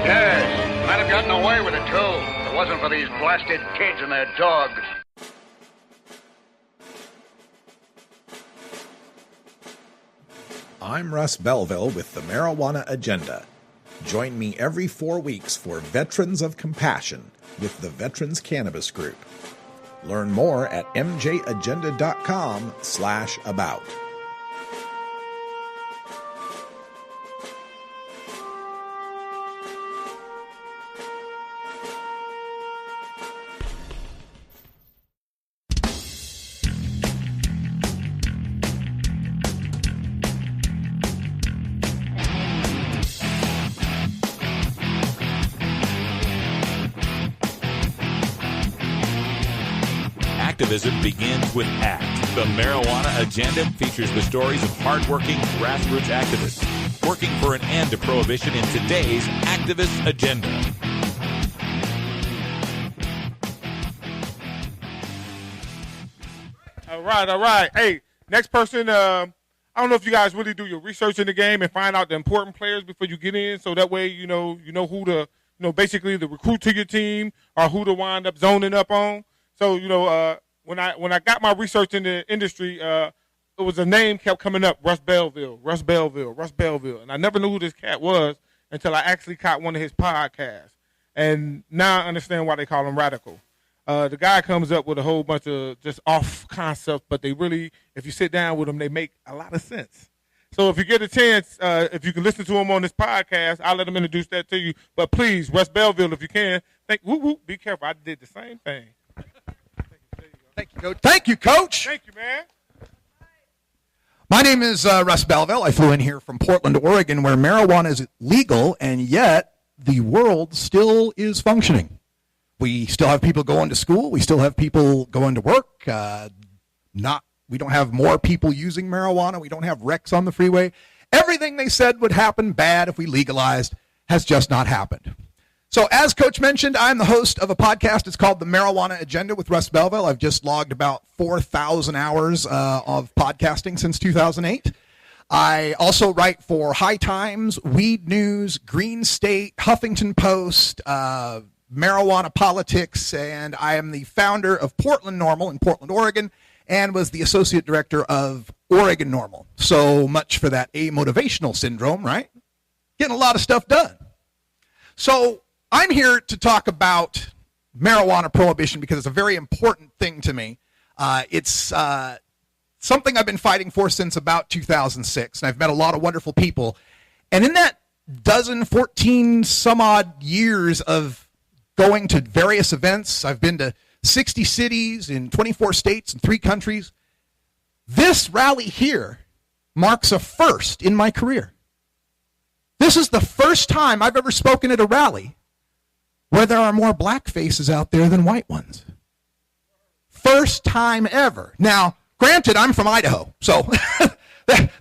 Yes, might have gotten away with it, too. If it wasn't for these blasted kids and their dogs. I'm Russ Belville with the Marijuana Agenda. Join me every 4 weeks for Veterans of Compassion with the Veterans Cannabis Group. Learn more at mjagenda.com/about. Activism begins with ACT. The Marijuana Agenda features the stories of hardworking grassroots activists working for an end to prohibition in today's activist agenda. All right. Hey, next person, I don't know if you guys really do your research in the game and find out the important players before you get in, so that way you know who to, basically the recruit to your team or who to wind up zoning up on. So, when I got my research in the industry, it was a name kept coming up, Russ Belville. And I never knew who this cat was until I actually caught one of his podcasts. And now I understand why they call him radical. The guy comes up with a whole bunch of just off concepts, but they really, if you sit down with them, they make a lot of sense. So if you get a chance, if you can listen to him on this podcast, I'll let him introduce that to you. But please, Russ Belville, if you can, be careful. I did the same thing. Thank you, Coach. Thank you, Coach. Thank you, man. My name is Russ Belville. I flew in here from Portland, Oregon, where marijuana is legal, and yet the world still is functioning. We still have people going to school. We still have people going to work. We don't have more people using marijuana. We don't have wrecks on the freeway. Everything they said would happen bad if we legalized has just not happened. So as Coach mentioned, I'm the host of a podcast. It's called The Marijuana Agenda with Russ Belville. I've just logged about 4,000 hours of podcasting since 2008. I also write for High Times, Weed News, Green State, Huffington Post, Marijuana Politics, and I am the founder of Portland Normal in Portland, Oregon, and was the associate director of Oregon Normal. So much for that amotivational syndrome, right? Getting a lot of stuff done. So I'm here to talk about marijuana prohibition because it's a very important thing to me. It's something I've been fighting for since about 2006, and I've met a lot of wonderful people. And in that 14 some odd years of going to various events, I've been to 60 cities in 24 states and 3 countries. This rally here marks a first in my career. This is the first time I've ever spoken at a rally where there are more black faces out there than white ones. First time ever. Now, granted, I'm from Idaho, so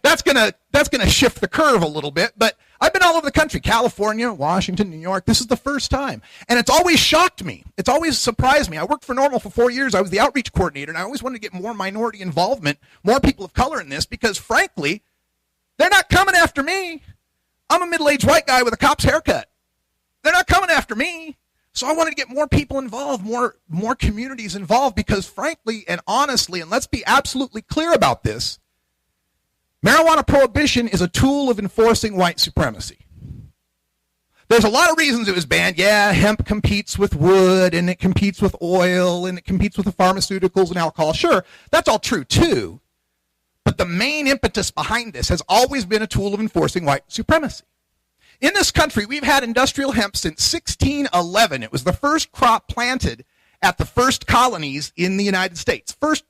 that's gonna shift the curve a little bit, but I've been all over the country, California, Washington, New York. This is the first time. And it's always shocked me. It's always surprised me. I worked for NORML for 4 years. I was the outreach coordinator, and I always wanted to get more minority involvement, more people of color in this, because frankly, they're not coming after me. I'm a middle-aged white guy with a cop's haircut. They're not coming after me. So I wanted to get more people involved, more communities involved, because frankly and honestly, and let's be absolutely clear about this, marijuana prohibition is a tool of enforcing white supremacy. There's a lot of reasons it was banned. Yeah, hemp competes with wood, and it competes with oil, and it competes with the pharmaceuticals and alcohol. Sure, that's all true too. But the main impetus behind this has always been a tool of enforcing white supremacy. In this country, we've had industrial hemp since 1611. It was the first crop planted at the first colonies in the United States. First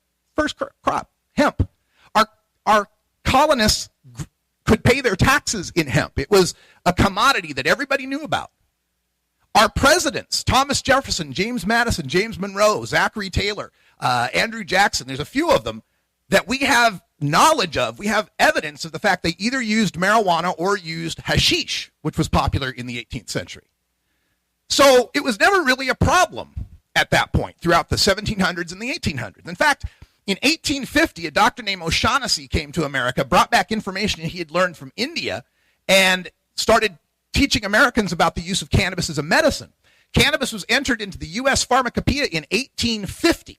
crop, hemp. Our colonists could pay their taxes in hemp. It was a commodity that everybody knew about. Our presidents, Thomas Jefferson, James Madison, James Monroe, Zachary Taylor, Andrew Jackson, there's a few of them that we have knowledge of. We have evidence of the fact they either used marijuana or used hashish, which was popular in the 18th century. So it was never really a problem at that point throughout the 1700s and the 1800s. In fact, in 1850, a doctor named O'Shaughnessy came to America, brought back information he had learned from India, and started teaching Americans about the use of cannabis as a medicine. Cannabis was entered into the U.S. Pharmacopoeia in 1850.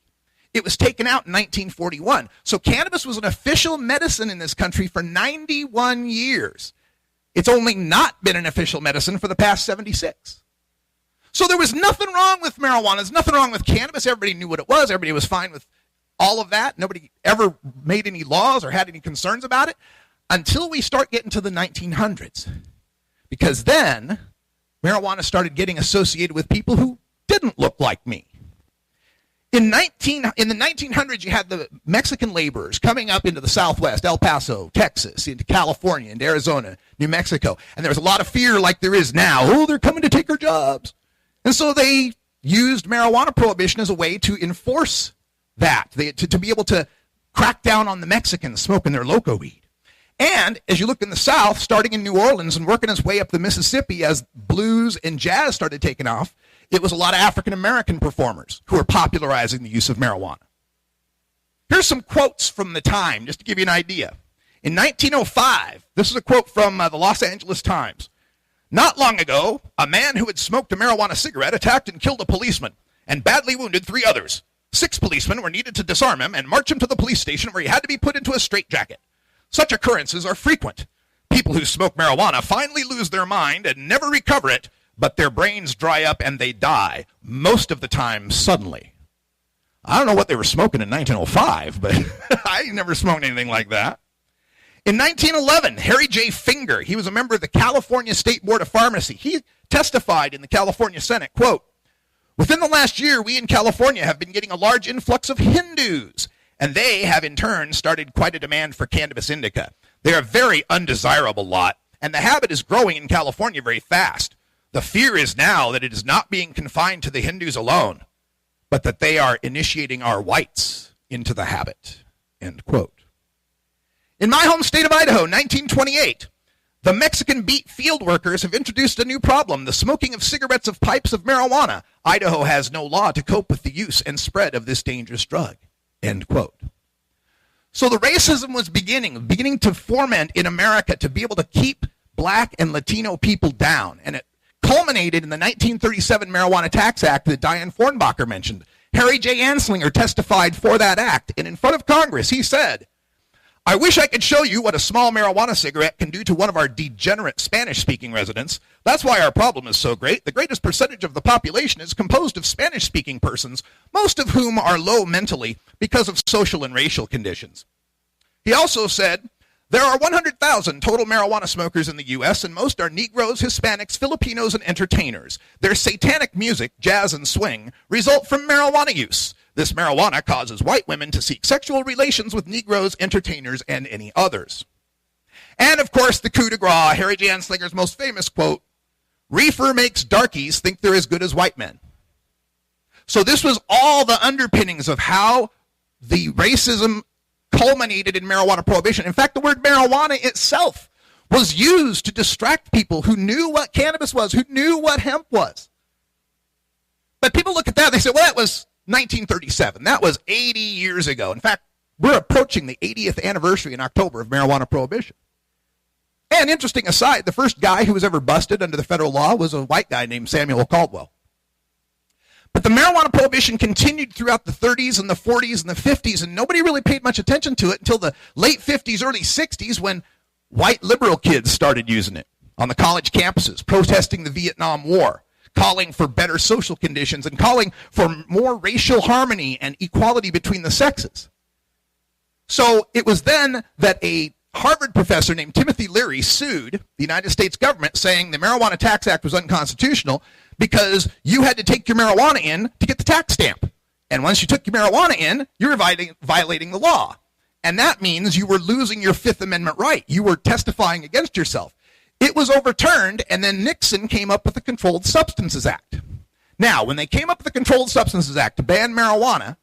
It was taken out in 1941. So cannabis was an official medicine in this country for 91 years. It's only not been an official medicine for the past 76. So there was nothing wrong with marijuana. There's nothing wrong with cannabis. Everybody knew what it was. Everybody was fine with all of that. Nobody ever made any laws or had any concerns about it until we start getting to the 1900s. Because then marijuana started getting associated with people who didn't look like me. In the 1900s, you had the Mexican laborers coming up into the Southwest, El Paso, Texas, into California, into Arizona, New Mexico. And there was a lot of fear like there is now. Oh, they're coming to take our jobs. And so they used marijuana prohibition as a way to enforce that, to be able to crack down on the Mexicans smoking their loco weed. And as you look in the South, starting in New Orleans and working its way up the Mississippi as blues and jazz started taking off, it was a lot of African-American performers who were popularizing the use of marijuana. Here's some quotes from the time, just to give you an idea. In 1905, this is a quote from the Los Angeles Times. Not long ago, a man who had smoked a marijuana cigarette attacked and killed a policeman and badly wounded 3 others. 6 policemen were needed to disarm him and march him to the police station where he had to be put into a straitjacket. Such occurrences are frequent. People who smoke marijuana finally lose their mind and never recover it, but their brains dry up and they die, most of the time suddenly. I don't know what they were smoking in 1905, but I never smoked anything like that. In 1911, Harry J. Finger, he was a member of the California State Board of Pharmacy. He testified in the California Senate, quote, "Within the last year, we in California have been getting a large influx of Hindus, and they have in turn started quite a demand for cannabis indica. They are a very undesirable lot, and the habit is growing in California very fast. The fear is now that it is not being confined to the Hindus alone, but that they are initiating our whites into the habit." End quote. In my home state of Idaho, 1928, the Mexican beet field workers have introduced a new problem, the smoking of cigarettes of pipes of marijuana. Idaho has no law to cope with the use and spread of this dangerous drug. End quote. So the racism was beginning to foment in America to be able to keep black and Latino people down. And it culminated in the 1937 Marijuana Tax Act that Diane Fornbacher mentioned. Harry J. Anslinger testified for that act, and in front of Congress he said, "I wish I could show you what a small marijuana cigarette can do to one of our degenerate Spanish-speaking residents. That's why our problem is so great. The greatest percentage of the population is composed of Spanish-speaking persons, most of whom are low mentally because of social and racial conditions." He also said, There are 100,000 total marijuana smokers in the U.S., and most are Negroes, Hispanics, Filipinos, and entertainers. Their satanic music, jazz and swing, result from marijuana use. This marijuana causes white women to seek sexual relations with Negroes, entertainers, and any others. And, of course, the coup de grace, Harry J. Anslinger's most famous quote, "Reefer makes darkies think they're as good as white men." So this was all the underpinnings of how the racism culminated in marijuana prohibition. In fact, the word marijuana itself was used to distract people who knew what cannabis was, who knew what hemp was. But people look at that and they say, well, that was 1937. That was 80 years ago. In fact, we're approaching the 80th anniversary in October of marijuana prohibition. And interesting aside, the first guy who was ever busted under the federal law was a white guy named Samuel Caldwell. But the marijuana prohibition continued throughout the 30s and the 40s and the 50s, and nobody really paid much attention to it until the late 50s, early 60s, when white liberal kids started using it on the college campuses, protesting the Vietnam War, calling for better social conditions, and calling for more racial harmony and equality between the sexes. So it was then that a Harvard professor named Timothy Leary sued the United States government, saying the Marijuana Tax Act was unconstitutional because you had to take your marijuana in to get the tax stamp. And once you took your marijuana in, you were violating the law. And that means you were losing your Fifth Amendment right. You were testifying against yourself. It was overturned, and then Nixon came up with the Controlled Substances Act. Now, when they came up with the Controlled Substances Act to ban marijuana,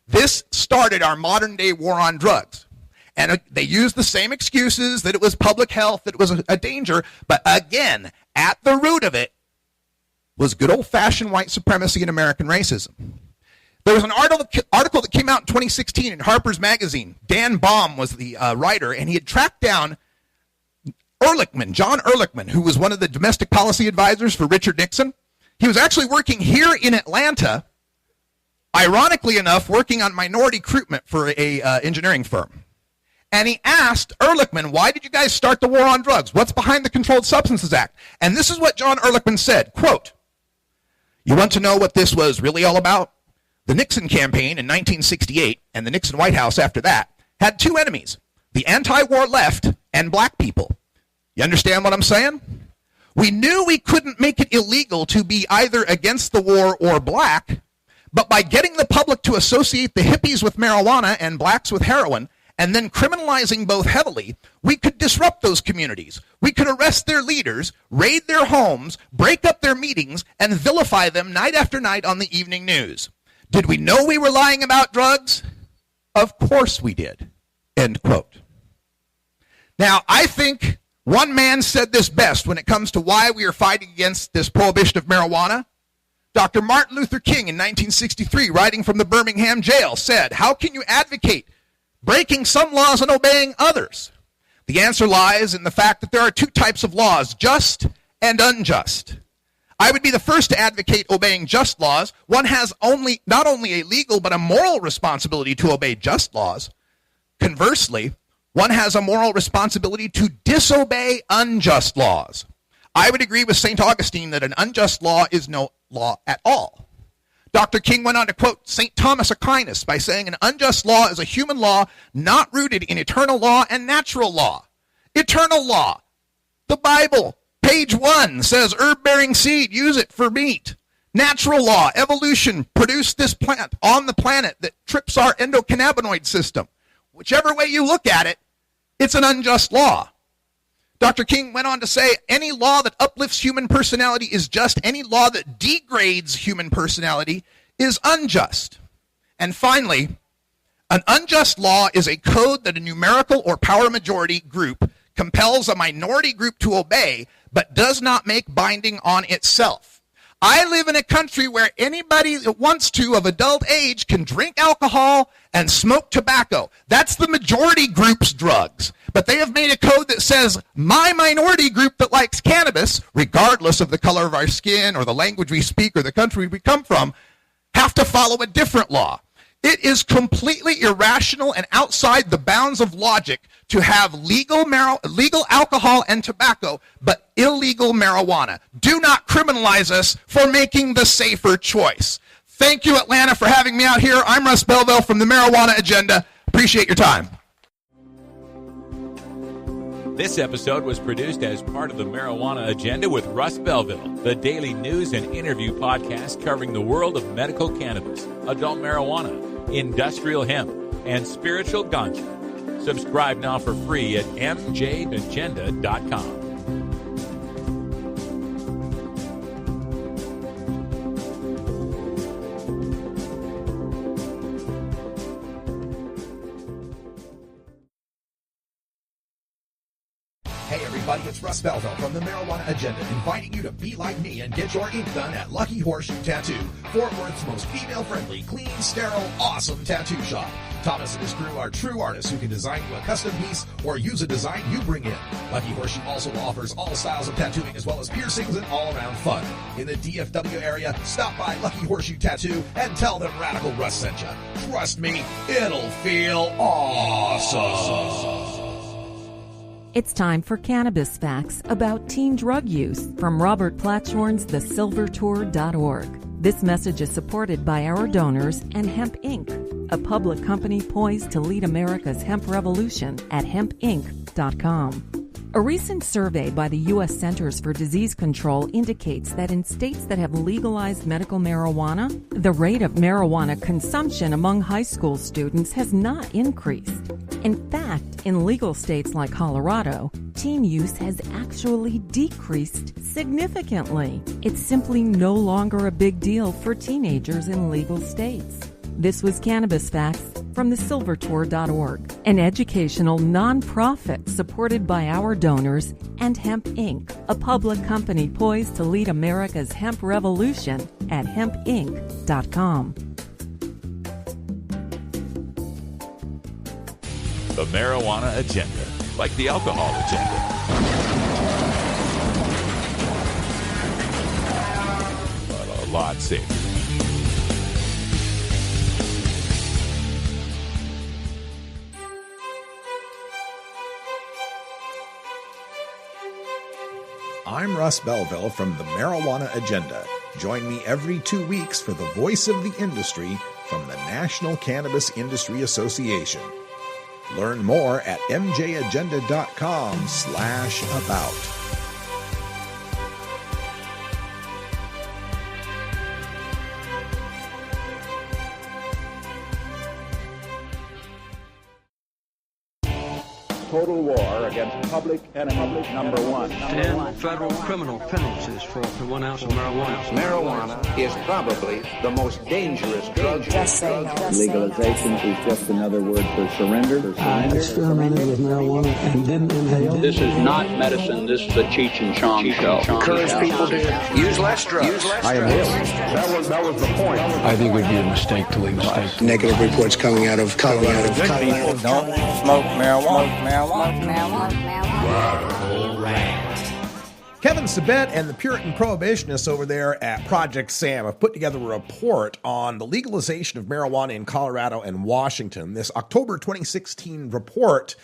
this started our modern-day war on drugs. And they used the same excuses, that it was public health, that it was a danger. But again, at the root of it was good old-fashioned white supremacy and American racism. There was an article that came out in 2016 in Harper's Magazine. Dan Baum was the writer, and he had tracked down John Ehrlichman, who was one of the domestic policy advisors for Richard Nixon. He was actually working here in Atlanta, ironically enough, working on minority recruitment for a engineering firm. And he asked Ehrlichman, why did you guys start the war on drugs? What's behind the Controlled Substances Act? And this is what John Ehrlichman said, quote, "You want to know what this was really all about? The Nixon campaign in 1968 and the Nixon White House after that had two enemies, the anti-war left and black people. You understand what I'm saying? We knew we couldn't make it illegal to be either against the war or black, but by getting the public to associate the hippies with marijuana and blacks with heroin, and then criminalizing both heavily, we could disrupt those communities. We could arrest their leaders, raid their homes, break up their meetings, and vilify them night after night on the evening news. Did we know we were lying about drugs? Of course we did." End quote. Now, I think one man said this best when it comes to why we are fighting against this prohibition of marijuana. Dr. Martin Luther King in 1963, writing from the Birmingham jail, said, "How can you advocate breaking some laws and obeying others? The answer lies in the fact that there are two types of laws, just and unjust. I would be the first to advocate obeying just laws. One has not only a legal but a moral responsibility to obey just laws. Conversely, one has a moral responsibility to disobey unjust laws. I would agree with St. Augustine that an unjust law is no law at all." Dr. King went on to quote St. Thomas Aquinas by saying, "An unjust law is a human law not rooted in eternal law and natural law." Eternal law. The Bible, page 1, says herb-bearing seed, use it for meat. Natural law, evolution, produced this plant on the planet that trips our endocannabinoid system. Whichever way you look at it, it's an unjust law. Dr. King went on to say, any law that uplifts human personality is just. Any law that degrades human personality is unjust. And finally, an unjust law is a code that a numerical or power majority group compels a minority group to obey, but does not make binding on itself. I live in a country where anybody that wants to of adult age can drink alcohol and smoke tobacco. That's the majority group's drugs. But they have made a code that says my minority group that likes cannabis, regardless of the color of our skin or the language we speak or the country we come from, have to follow a different law. It is completely irrational and outside the bounds of logic to have legal alcohol and tobacco, but illegal marijuana. Do not criminalize us for making the safer choice. Thank you, Atlanta, for having me out here. I'm Russ Belville from the Marijuana Agenda. Appreciate your time. This episode was produced as part of the Marijuana Agenda with Russ Belville, the daily news and interview podcast covering the world of medical cannabis, adult marijuana, industrial hemp, and spiritual ganja. Subscribe now for free at mjagenda.com. Hey everybody, it's Russ Belville from the Marijuana Agenda, inviting you to be like me and get your ink done at Lucky Horseshoe Tattoo, Fort Worth's most female-friendly, clean, sterile, awesome tattoo shop. Thomas and his crew are true artists who can design you a custom piece or use a design you bring in. Lucky Horseshoe also offers all styles of tattooing as well as piercings and all-around fun. In the DFW area, stop by Lucky Horseshoe Tattoo and tell them Radical Russ sent you. Trust me, it'll feel awesome. It's time for Cannabis Facts about teen drug use from Robert Platshorn's thesilvertour.org. This message is supported by our donors and Hemp Inc., a public company poised to lead America's hemp revolution at hempinc.com. A recent survey by the U.S. Centers for Disease Control indicates that in states that have legalized medical marijuana, the rate of marijuana consumption among high school students has not increased. In fact, in legal states like Colorado, teen use has actually decreased significantly. It's simply no longer a big deal for teenagers in legal states. This was Cannabis Facts from thesilvertour.org, an educational nonprofit supported by our donors and Hemp Inc., a public company poised to lead America's hemp revolution at hempinc.com. The Marijuana Agenda, like the alcohol agenda. But a lot safer. I'm Russ Belville from the Marijuana Agenda. Join me every 2 weeks for the voice of the industry from the National Cannabis Industry Association. Learn more at mjagenda.com/about. Total war against public enemy number one. 10 federal criminal penalties for up to 1 ounce of marijuana. Marijuana is probably the most dangerous drug. Legalization is just another word for surrender. I experimented with marijuana and didn't inhale. This is not medicine. This is a Cheech and Chong show. Encourage people to use less drugs. I am here. That was the point. I think it would be a mistake to legalize. Negative reports coming out of Colorado. People don't smoke marijuana. Radical Rant. Kevin Sabet and the Puritan Prohibitionists over there at Project Sam have put together a report on the legalization of marijuana in Colorado and Washington. This October 2016 report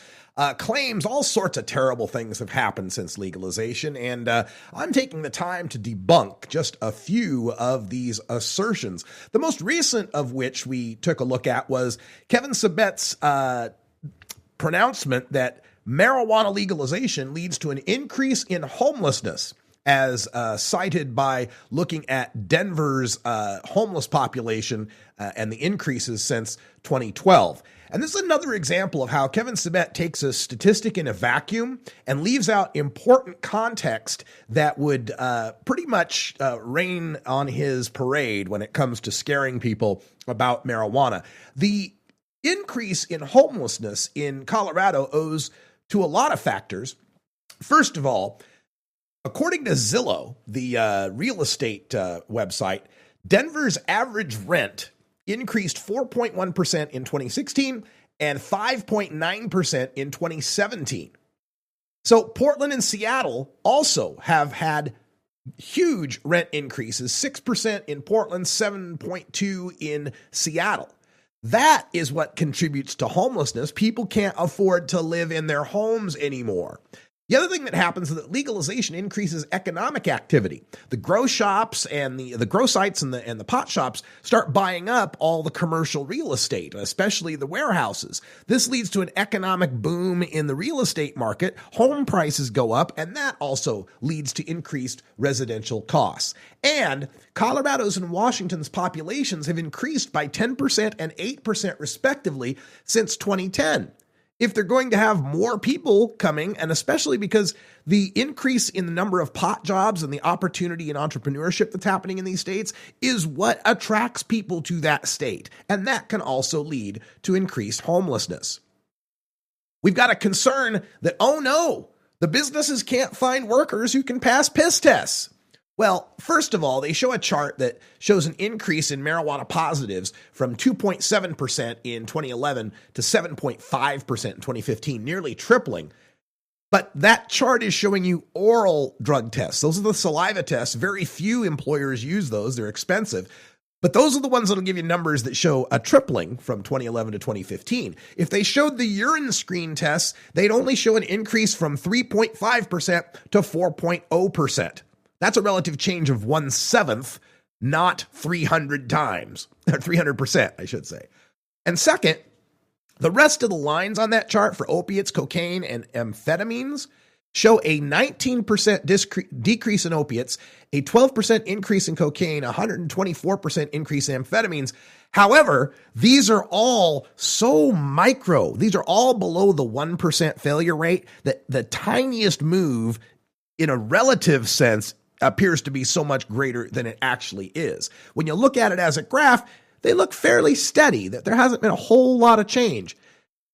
claims all sorts of terrible things have happened since legalization, and I'm taking the time to debunk just a few of these assertions. The most recent of which we took a look at was Kevin Sabet's pronouncement that marijuana legalization leads to an increase in homelessness, as cited by looking at Denver's homeless population and the increases since 2012. And this is another example of how Kevin Sabet takes a statistic in a vacuum and leaves out important context that would pretty much rain on his parade when it comes to scaring people about marijuana. The increase in homelessness in Colorado owes to a lot of factors. First of all, according to Zillow, the real estate website, Denver's average rent increased 4.1% in 2016 and 5.9% in 2017. So Portland and Seattle also have had huge rent increases, 6% in Portland, 7.2% in Seattle. That is what contributes to homelessness. People can't afford to live in their homes anymore. The other thing that happens is that legalization increases economic activity. The grow shops and the grow sites and the pot shops start buying up all the commercial real estate, especially the warehouses. This leads to an economic boom in the real estate market. Home prices go up, and that also leads to increased residential costs. And Colorado's and Washington's populations have increased by 10% and 8% respectively since 2010. If they're going to have more people coming, and especially because the increase in the number of pot jobs and the opportunity and entrepreneurship that's happening in these states is what attracts people to that state. And that can also lead to increased homelessness. We've got a concern that, oh no, the businesses can't find workers who can pass piss tests. Well, first of all, they show a chart that shows an increase in marijuana positives from 2.7% in 2011 to 7.5% in 2015, nearly tripling. But that chart is showing you oral drug tests. Those are the saliva tests. Very few employers use those. They're expensive. But those are the ones that'll give you numbers that show a tripling from 2011 to 2015. If they showed the urine screen tests, they'd only show an increase from 3.5% to 4.0%. That's a relative change of 1/7, not 300 times, or 300%, I should say. And second, the rest of the lines on that chart for opiates, cocaine, and amphetamines show a 19% decrease in opiates, a 12% increase in cocaine, 124% increase in amphetamines. However, these are all so micro. These are all below the 1% failure rate that the tiniest move in a relative sense appears to be so much greater than it actually is. When you look at it as a graph, they look fairly steady, that there hasn't been a whole lot of change.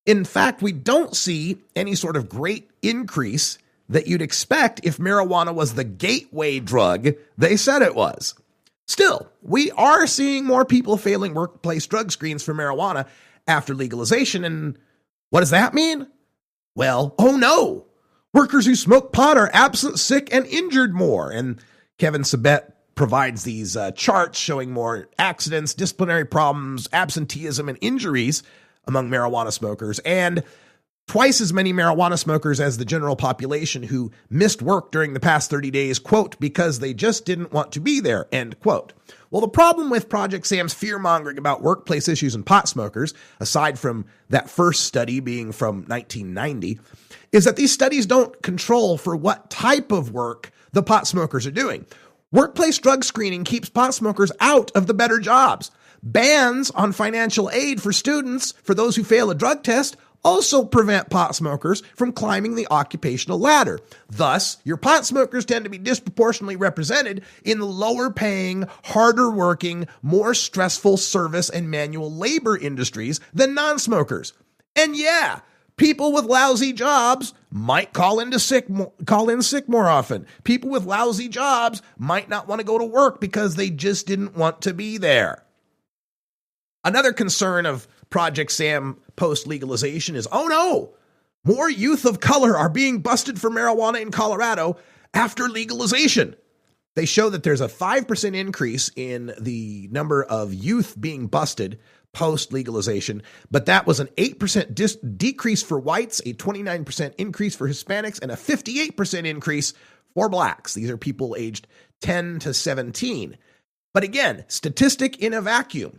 In fact, we don't see any sort of great increase that you'd expect if marijuana was the gateway drug they said it was. Still, we are seeing more people failing workplace drug screens for marijuana after legalization. And what does that mean? Well, oh no. Workers who smoke pot are absent, sick, and injured more. And Kevin Sabet provides these charts showing more accidents, disciplinary problems, absenteeism, and injuries among marijuana smokers, and twice as many marijuana smokers as the general population who missed work during the past 30 days, quote, because they just didn't want to be there, end quote. Well, the problem with Project Sam's fear-mongering about workplace issues and pot smokers, aside from that first study being from 1990, is that these studies don't control for what type of work the pot smokers are doing. Workplace drug screening keeps pot smokers out of the better jobs. Bans on financial aid for students, for those who fail a drug test, also prevent pot smokers from climbing the occupational ladder. Thus, your pot smokers tend to be disproportionately represented in the lower paying, harder working, more stressful service and manual labor industries than non-smokers. And yeah, people with lousy jobs might call in sick more often. People with lousy jobs might not want to go to work because they just didn't want to be there. Another concern of Project Sam post-legalization is, oh no, more youth of color are being busted for marijuana in Colorado after legalization. They show that there's a 5% increase in the number of youth being busted post-legalization, but that was an 8% decrease for whites, a 29% increase for Hispanics, and a 58% increase for blacks. These are people aged 10 to 17. But again, statistic in a vacuum.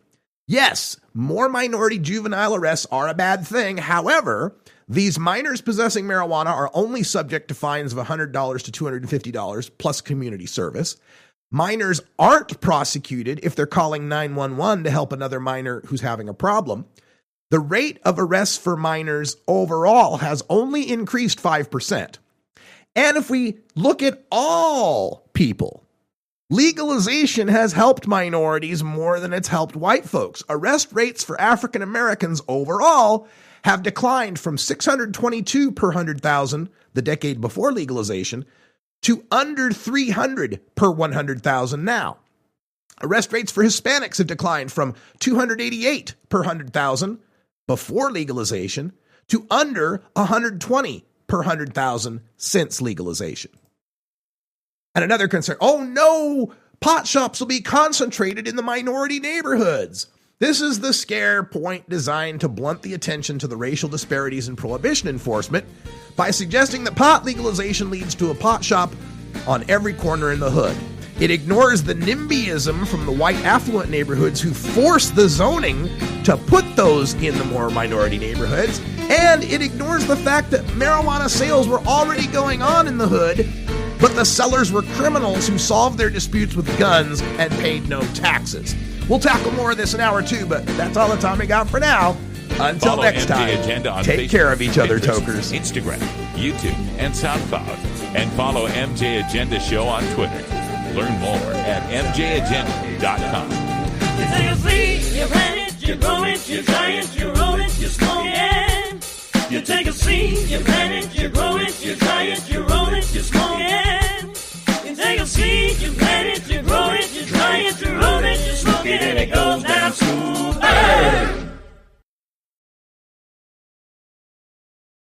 Yes, more minority juvenile arrests are a bad thing. However, these minors possessing marijuana are only subject to fines of $100 to $250 plus community service. Minors aren't prosecuted if they're calling 911 to help another minor who's having a problem. The rate of arrests for minors overall has only increased 5%. And if we look at all people, legalization has helped minorities more than it's helped white folks. Arrest rates for African Americans overall have declined from 622 per 100,000 the decade before legalization to under 300 per 100,000 now. Arrest rates for Hispanics have declined from 288 per 100,000 before legalization to under 120 per 100,000 since legalization. And another concern, oh no, pot shops will be concentrated in the minority neighborhoods. This is the scare point designed to blunt the attention to the racial disparities in prohibition enforcement by suggesting that pot legalization leads to a pot shop on every corner in the hood. It ignores the NIMBYism from the white affluent neighborhoods who force the zoning to put those in the more minority neighborhoods, and it ignores the fact that marijuana sales were already going on in the hood, but the sellers were criminals who solved their disputes with guns and paid no taxes. We'll tackle more of this in hour 2, but that's all the time we got for now. Until Follow next MJ time, Agenda on take Facebook, care of each other, Pinterest, tokers. Instagram, YouTube, and SoundCloud. And follow MJ Agenda Show on Twitter. Learn more at mjagenda.com. You take a seed, you plant it, you grow it, you dry it, you roll it, you smoke it. You take a seed, you plant it, you grow it, you dry it, you roll it, you smoke it. You take a seed, you plant it, you grow it, you dry it, you roll it, you smoke it, and it goes down smooth.